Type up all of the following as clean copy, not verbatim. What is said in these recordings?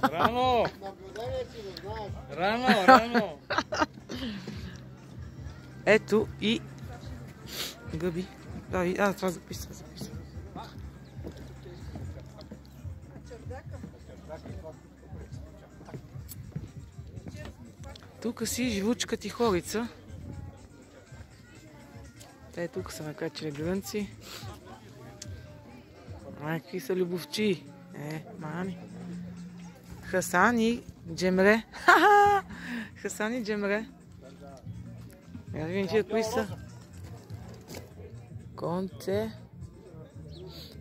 Рано! Рано! Ето и гъби. Това записва. Тук си живучка тихорица. Те тук са накачали грънци. Какви са любовчи. Мани. Хасан и Джемре. Хасан и Джемре. Да видим, че кои са. Конце.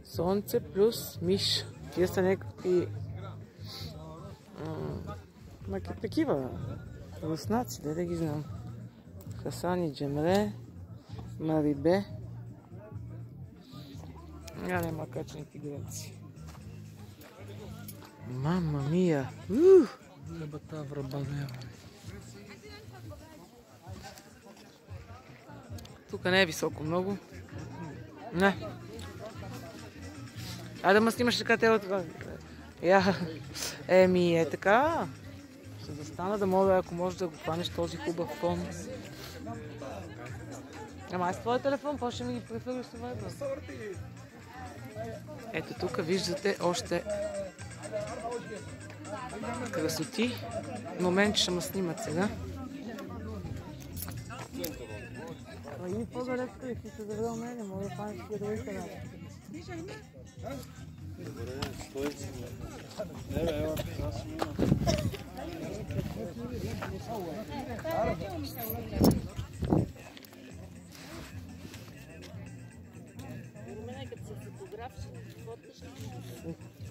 Сонце плюс миш. Тия са някакви... такива руснаци, да ги знам. Хасан и Джемре. Марибе. Няма качените гръци. Мама мия! Лебата връбанева. Тук не е високо много. Не. Да ме снимаш така те от... Еми, така. Ще застана да мога, ако можеш да го хванеш този хубав фон. Ама с твой телефон, после ще ми ги прехвърляш това едно. Ето тук виждате още красоти. В момент ще ме снимат сега. Има по-далеко и си се завел мене, мога да фанеш тия други сега. Добре, стой си. Не бе, ева, аз си мина.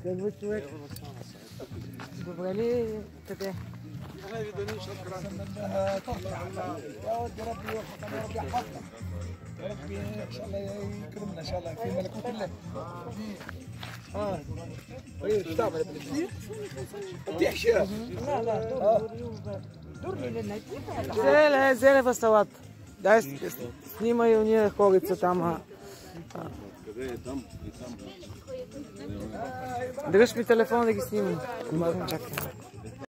Какво човек? Добре ли? Къде? ربي ان شاء الله يكرمنا ان شاء الله في ملكوت الله. ايش تعمل بالفيل؟ بدي احشيها. لا دور لي Зеле в салат. Дай снимай уния хорица там. Къде е там? И там. Дръж ми телефона да ги снимам. Чакай.